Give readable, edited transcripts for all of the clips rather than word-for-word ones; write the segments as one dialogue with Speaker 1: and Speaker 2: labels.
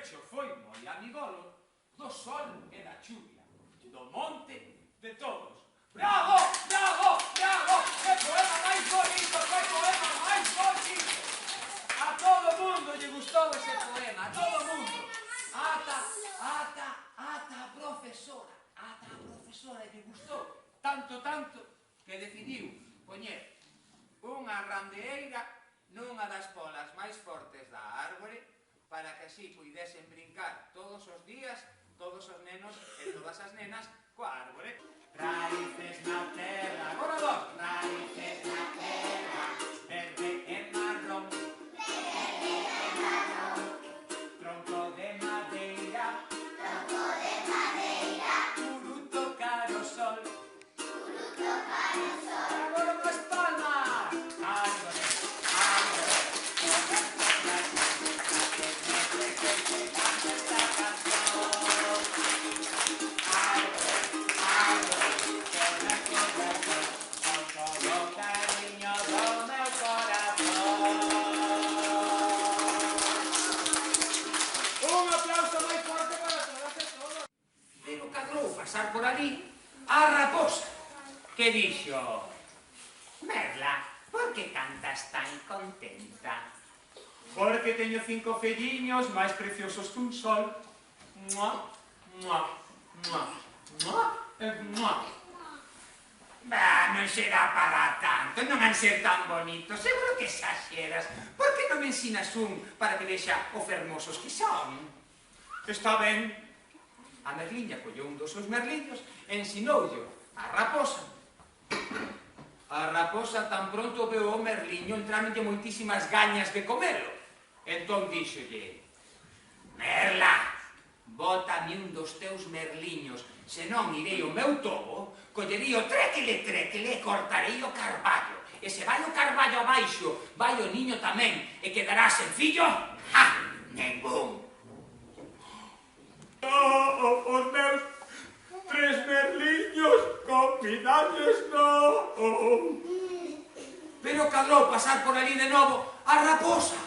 Speaker 1: pecho foi moi amigolo do sol e da chuvia, do monte, de todos. Bravo, bravo, bravo! Que poema máis bonito, que poema máis bonito! A todo mundo lle gustou ese poema, a todo mundo. Ata a profesora lle gustou tanto, que decidiu poñer unha randeeira nunha das polas máis fortes da árbore para que así puidesen brincar todos os días todos os nenos e todas as nenas coa árbore. Raíces na terra, agora vos. Raíces na terra, verde e marrón, tronco de madeira, puro tocar o sol. Agora unhas palmas. Árbore, árbore, pasar por ali a raposa, que dixo: Merla, por que cantas tan contenta? Porque teño 5 felliños máis preciosos que un sol. Mua, mua, mua, mua, mua. Bah, non será para tanto, non han ser tan bonitos, seguro que exaxeras. Por que non me ensinas un para que vexa o fermosos que son? Está ben. A merliña colleu un dos seus merliños e ensinoulle a raposa. A raposa tan pronto veu o merliño entraronlle moitísimas gañas de comelo. Entón díxolle: Merla, bótame un dos teus merliños, senón irei o meu tobo, collería o tréquele, tréquele e cortarei o carballo. E se vai o carballo abaixo, vai o niño tamén, e quedará sen fillo? ¡Ja! Ningún. Os meus 3 merliños convidalles non. Pero cadrou pasar por ali de novo a raposa.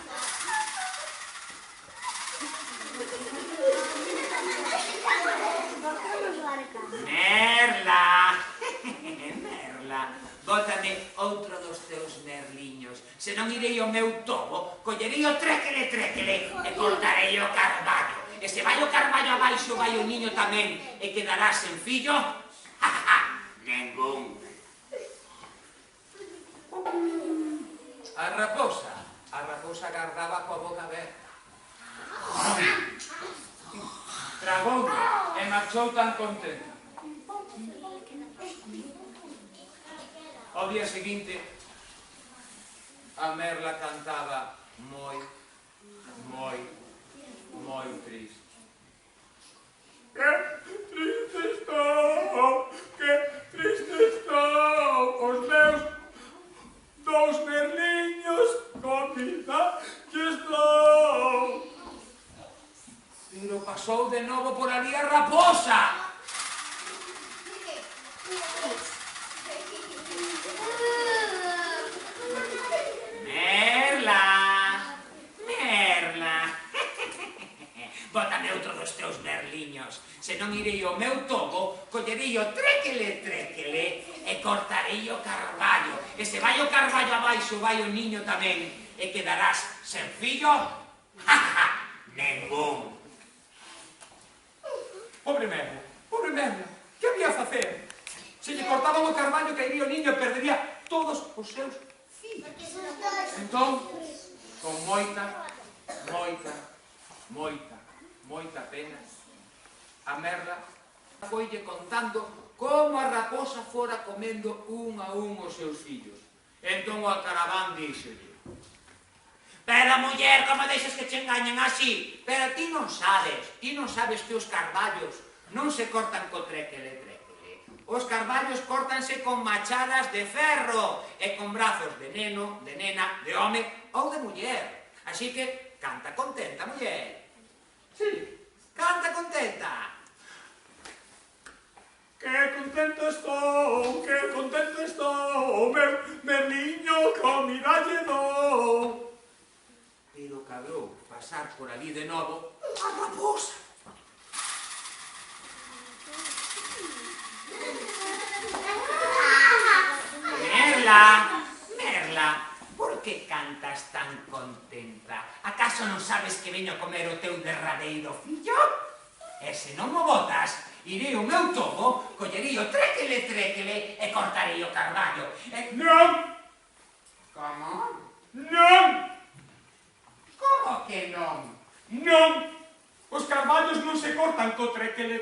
Speaker 1: Merla, Merla, bótame outro dos teus merliños, senón irei ao meu tobo, collerei o tréquele, tréquele e cortarei o carballo. E se vai o carballo abaixo, vai o niño tamén, e quedará sen fillo? Ja, ja, ningún. A raposa agardaba coa boca aberta. Tragou e marchou tan contenta. Ao día seguinte, a Merla cantaba moi triste. Que triste estou, que triste estou, os meus 2 merliños convidalles non. Pero pasou de novo por ali a raposa. Merla, Merla, bótame outro dos teus merliños, senón irei ao meu tobo, collerei o tréquele, tréquele e cortarei o carballo. E se vai o carballo abaixo, vai o niño tamén, e quedarás sen fillo? Ja, ja, ningún. Pobre Merla, que había a facer? Se lle cortaban o carballo, cairía o niño e perdería todos os seus fillos. Entón, con moita pena, a Merla foille contando como a raposa fora comendo un a un os seus fillos. Entón o alcaraván díxolle: Pero, muller, como deixas que che engañen así? Pero ti non sabes que os carballos non se cortan co tréquele, tréquele. Os carballos córtanse con machadas de ferro e con brazos de neno, de nena, de home ou de muller. Así que canta contenta, muller. Sí, canta contenta. Que contento estou, meu merliño comidalle do. Pero cadrou pasar por ali de novo A raposa. Merla, por que cantas tan contenta? Acaso non sabes que veño a comer o teu derradeiro fillo? E se non mo botas, irei o meu tobo, collería o tréquele e cortarei o carballo. Non! Como? Non! Como que non? Non! Os carballos non se cortan co tréquele.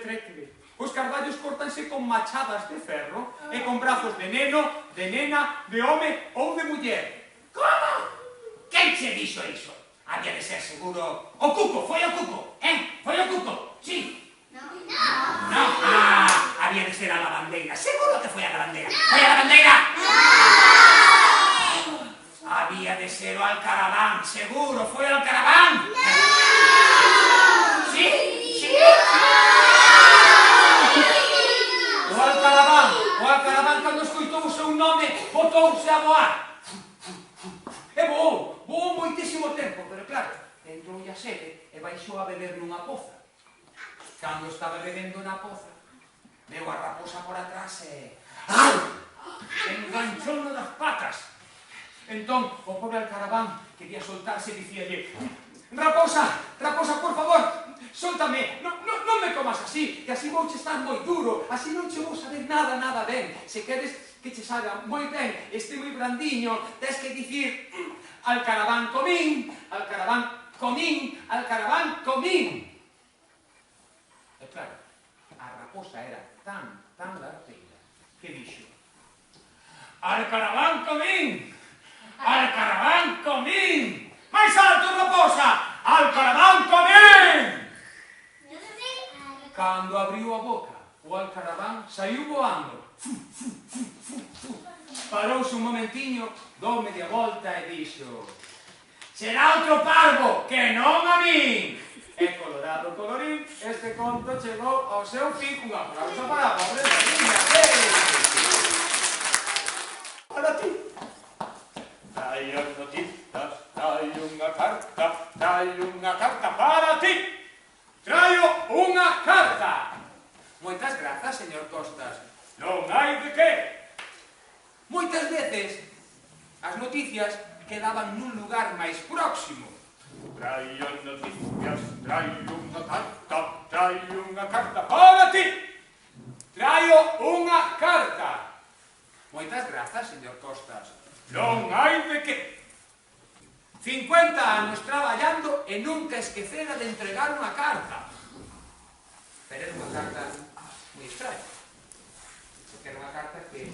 Speaker 1: Os carballos cortanse con machadas de ferro e con brazos de neno, de nena, de home ou de muller. Como? Quen che dixo iso? Había de ser seguro o Cuco, foi o Cuco, Foi o Cuco, sí? Non. Non? Había de ser a lavandeira, seguro que foi a lavandeira. Foi a lavandeira? Non! Había de ser o Alcaraván, seguro, foi o Alcaraván. Sí? Sí? O Alcaraván, cando escoitou o seu nome, botouse a voar. E voou moitísimo tempo, pero claro, entrou a sede e baixou a beber nunha poza. Cando estaba bebendo na poza, veu a raposa por atrás e... enganchouno das patas. Entón, o pobre Alcaraván quería soltarse e dicíalle: Raposa, por favor, sóltame, non me comas así, que así vouche estar moi duro, así non che vou saber nada ben. Se queres que che salga moi ben, este moi brandiño, tes que dicir: Alcaraván comín, Alcaraván comín, Alcaraván comín. E claro, a raposa era tan larteira que dixo: Alcaraván comín, Alcaraván comín. Máis alto, raposa! Alcaraván comín! Cando abriu a boca, o Alcaraván saiu voando. Parouse un momentiño, dou media volta e dixo: será outro parvo, que non a min! E colorado colorín, este conto chegou ao seu fin. Un aplauso para a pobre María. Para ti. Hai as noticias, hai unha carta para ti. Traio unha carta. Moitas grazas, señor Costas. Non hai de que. Moitas veces as noticias quedaban nun lugar máis próximo. Traio noticias, traio unha carta para ti. Traio unha carta. Moitas grazas, señor Costas. Non hai de que. 50 anos traballando e nunca esquecera de entregar unha carta. Pero era unha carta moi extraña. Porque era unha carta que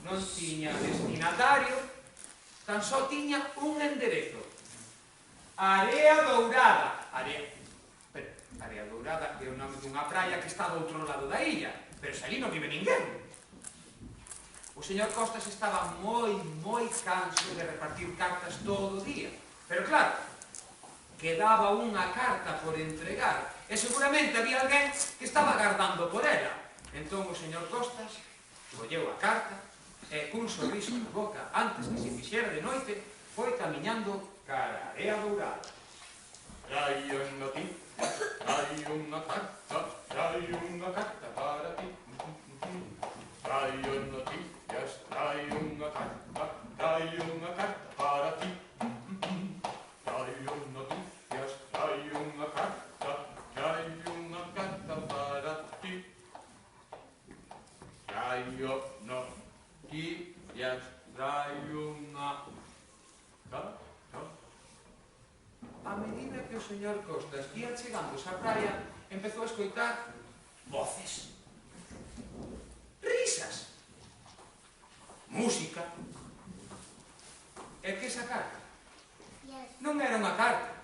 Speaker 1: non tiña destinatario, tan só tiña un enderezo. Area Dourada. Area Dourada é o nome dunha praia que está do outro lado da illa, pero se ali non vive ninguén. O señor Costas estaba moi canso de repartir cartas todo o día. Pero claro, quedaba unha carta por entregar e seguramente había alguén que estaba agardando por ela. Entón o señor Costas colleu a carta e cun sorriso na boca, antes que se fixera de noite, foi camiñando cara a Area Dourada. Traio noticias, traio unha carta para ti. Traio noticias, traio unha carta para ti. Traio noticias, traio unha carta para ti. Traio noticias, traio unha carta. A medida que o señor Costas ia chegando a praia, empezou a escoitar voces, risas, música. E que esa carta non era unha carta,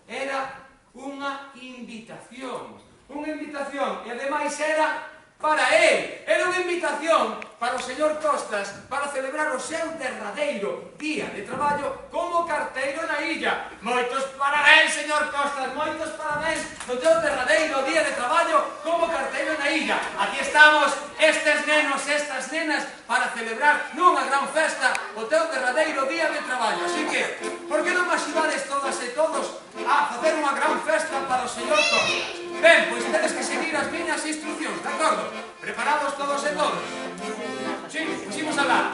Speaker 1: era unha invitación. Unha invitación, e ademais era para él. Era unha invitación para o señor Costas para celebrar o seu derradeiro día de traballo como carteiro na illa. Moitos parabéns, señor Costas, moitos parabéns no teu derradeiro día de traballo como carteiro na illa. Aquí estamos estes nenos, estas nenas, para celebrar nunha gran festa o teu derradeiro día de traballo. Así que, por que non axudades todas e todos
Speaker 2: a facer unha gran festa para o señor Costas. Ben, pois tedes que seguir as miñas instruccións, de acordo? Preparados todos e todos? Sí, pois imos alá.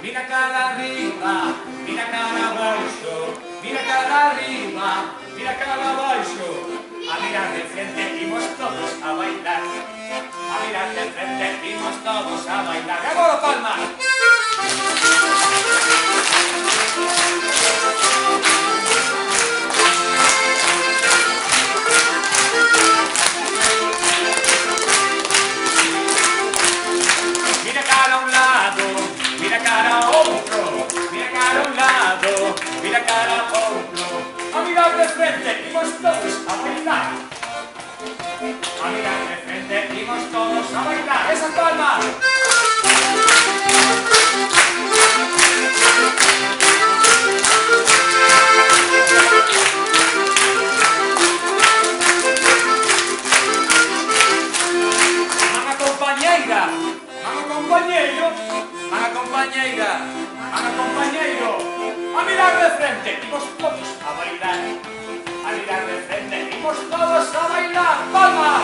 Speaker 2: Mira cara arriba, mira cara abaixo, mira cara arriba, mira cara abaixo. A mirar de frente imos todos a bailar. A mirar de frente imos todos a bailar. E agora palmas. Mira cara a un lado, mira cara a outro, mira cara a un lado, mira cara a outro. A mirar de frente imos todos a bailar. A mirar de frente imos todos a bailar. Esas palmas. Ana compañeira, ana compañeiro, ana compañeira, ana compañeiro. A mirar de frente imos todos a bailar. A mirar de frente imos todos a bailar. Palmas.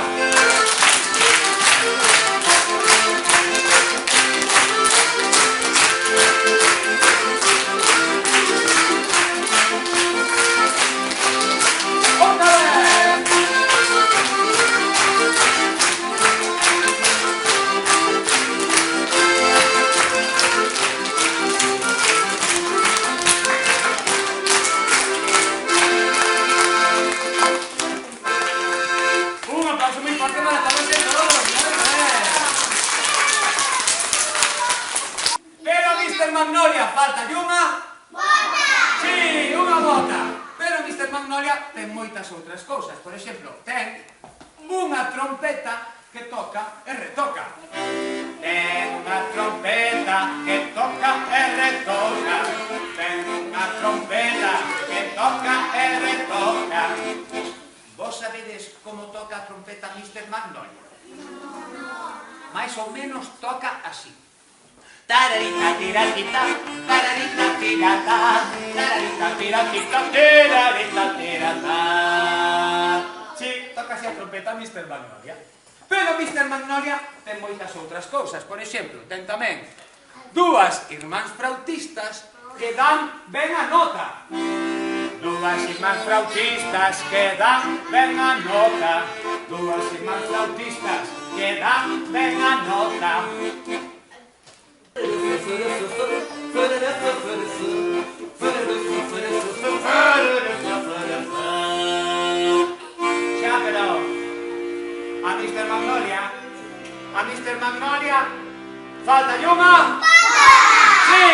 Speaker 2: Magnolia, falta unha bota. Sí, unha bota. Pero Mr. Magnolia ten moitas outras cousas. Por exemplo, ten unha trompeta que toca e retoca. Ten unha trompeta que toca e retoca. Ten unha trompeta que toca e retoca. Vos sabedes como toca a trompeta Mr. Magnolia? Mais ou menos toca así. Tararita tiratita, tararita tirata, tararita tiratita, tararita tirata. Sí, toca así a trompeta Mr. Magnolia. Pero Mr. Magnolia ten moitas outras cousas. Por exemplo, ten tamén dúas irmáns flautistas que dan ben a nota. Dúas irmáns flautistas que dan ben a nota. Dúas irmáns flautistas que dan ben a nota. Xa, pero a Mr. Magnolia falta unha sí.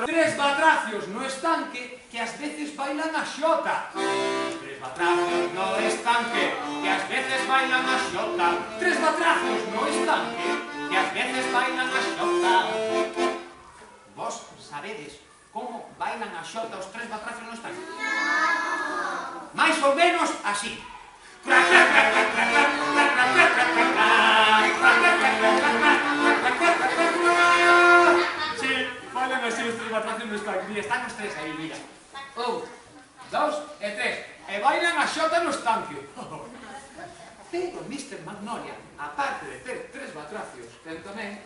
Speaker 2: Tres batracios no estanque que ás veces bailan a xota. Tres batracios no estanque que ás veces bailan a xota. Tres batracios no estanque que ás veces bailan a xota. Vos sabedes como bailan a xota os tres batracios no estanque? Mais ou menos así. Bailan así os tres batracios no estanque. Están os tres aí, mira. 1, 2 e 3. E bailan a xota no estanque. Pero Mr. Magnolia, aparte de ter tres batracios, ten tamén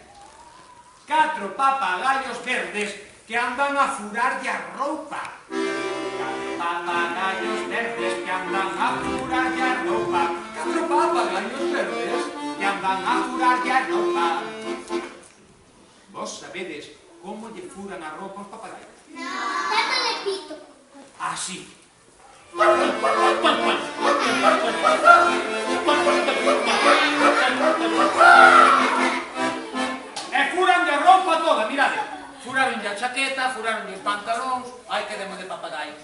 Speaker 2: 4 papagayos verdes que andan a furarlle a roupa. 4 papagayos verdes que andan a furarlle a roupa. 4 papagayos verdes que andan a furarlle a roupa. Vos sabedes como lle furan a roupa os papagayos?
Speaker 3: No, tanto de pito.
Speaker 2: Así. E furan de roupa toda, mirade. Furaron a chaqueta, furaron os pantalóns. Ai, que demo de papagayos.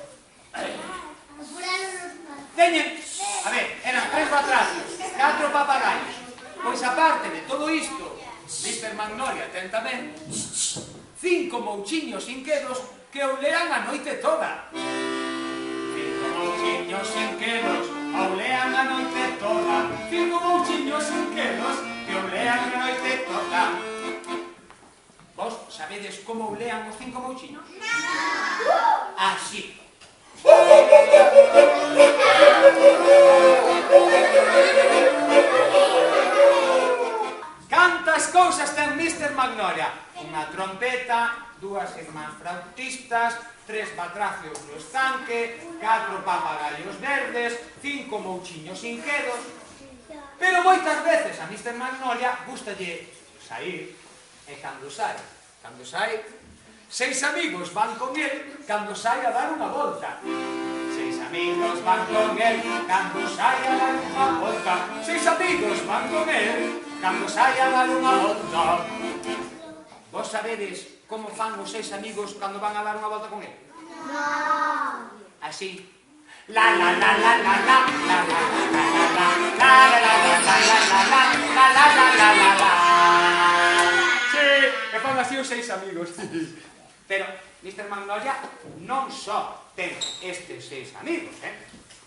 Speaker 2: Teñen, a ver, eran 3 batracios, 4 papagayos. Pois aparte de todo isto, Mr. Magnolia ten tamén 5 mouchiños inquedos que o lean a noite toda.
Speaker 1: mouchiños en quedos oulean a noite toda. 5 mouchiños en quedos que oulean a noite toda. Vos sabedes como oulean os 5 mouchiños? Así. Cantas cousas ten Mr. Magnolia? Unha trompeta, 2 irmás flautistas, 3 batracios no estanque, 4 papagayos verdes, 5 mouchiños inquedos. Pero moitas veces a Mr. Magnolia gustalle sair, e cando sai, 6 amigos van con el cando sai a dar unha volta. 6 amigos van con el cando sai a dar unha volta. 6 amigos van con el cando sai a dar unha volta. Vos sabedes como fan os 6 amigos cando van a dar unha volta con el?
Speaker 3: No.
Speaker 1: Así. La la la la la la la la la la la la la la. Sí, e fan así os 6 amigos. Pero Mr. Magnolia non só ten estes 6 amigos,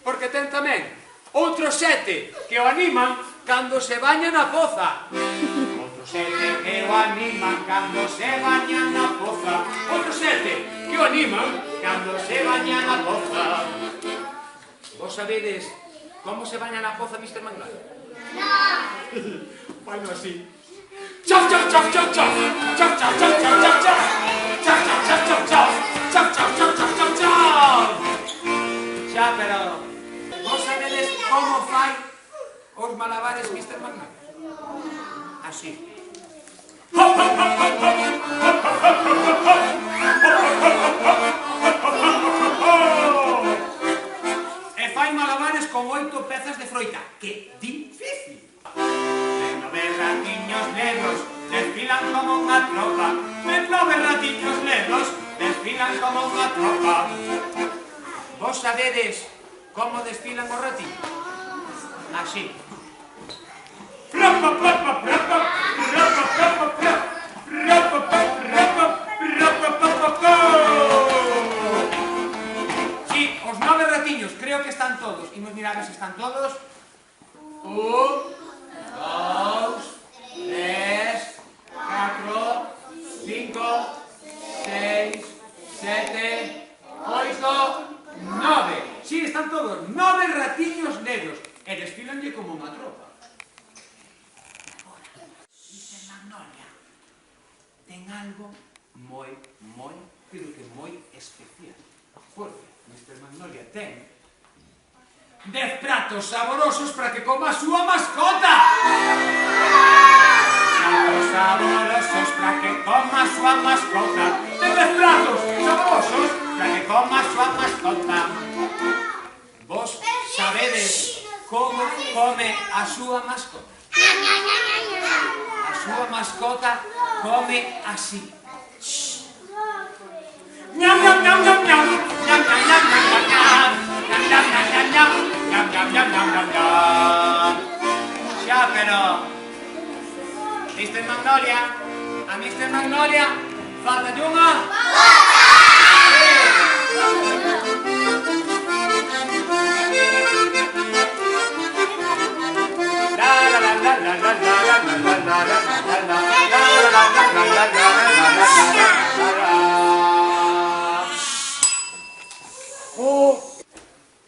Speaker 1: porque ten tamén outros 7 que o animan cando se baña na poza. Outros 7 que o animan cando se baña na poza. Outros 7 que o animan cando se baña na poza. Vos sabedes como se baña na poza, Mr. Magnolia?
Speaker 3: No.
Speaker 1: Bueno, así. Chau, chau, chau, chau, chau. Chau, chau, chau, chau, chau, chau. Chau, chau, chau, chau, chau. Chau, chau, chau, chau, chau, chau. Xa, pero vos sabedes como fai os malabares Mr. Magnolia? Así. E fai malabares con 8 pezas de froita. Que difícil! De 9 ratiños negros desfilan como unha tropa. De 9 ratiños negros desfilan como unha tropa. Vos sabedes como desfilan os ratiños? Así. Sí, os 9 ratiños, creo que están todos. Imos mirar se están todos. 1, 2, 3, 4, 5, 6, 7, 8, 9. Sí, están todos. 9 ratiños negros. E desfilanlle como unha tropa. Agora, Mr. Magnolia ten algo moi, pero que moi especial. Porque Mr. Magnolia ten 10 pratos saborosos para que coma a súa mascota. Pratos saborosos para que coma a súa mascota. Ten 10 pratos saborosos para que coma a súa mascota. Vos sabedes como come a súa mascota? A súa mascota come así. Ñam, ñam, ñam, ñam, ñam. Ñam, ñam, ñam, ñam, ñam, ñam. Ñam, ñam, ñam, ñam, ñam. Ñam, ñam, ñam, ñam, ñam, ñam. Xa, pero Mr. Magnolia, a Mr. Magnolia falta unha.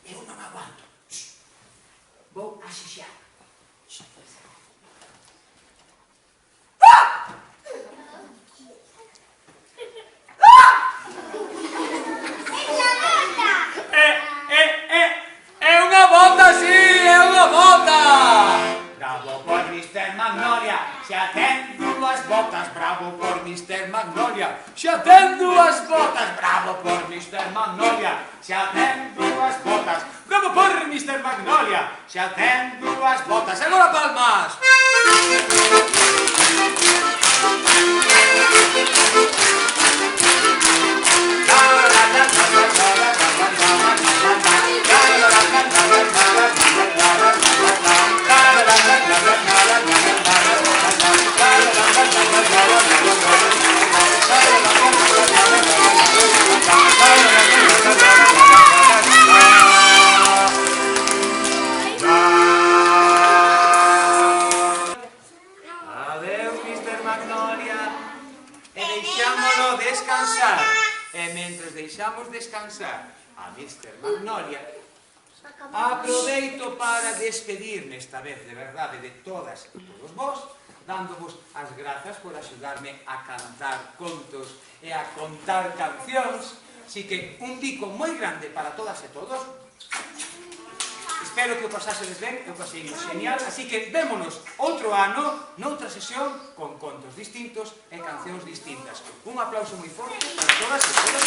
Speaker 1: Eu non aguanto. Vou a xixar. É unha bota, sí, é unha bota. Bravo por Mr. Magnolia, xa ten 2 botas. Bravo por Mr. Magnolia, xa ten 2 botas. Bravo por Mr. Magnolia, xa ten 2 botas. Bravo por Mr. Magnolia, xa ten 2 botas. Agora palmas.
Speaker 2: Magnolia, aproveito para despedirme esta vez de verdade de todas e todos vos, dándovos as grazas por axudarme a cantar contos e a contar cancións. Así que un bico moi grande para todas e todos. Espero que o pasasedes ben, eu pasei genial, así que vémonos outro ano noutra sesión con contos distintos e cancións distintas. Un aplauso moi forte para todas e todos.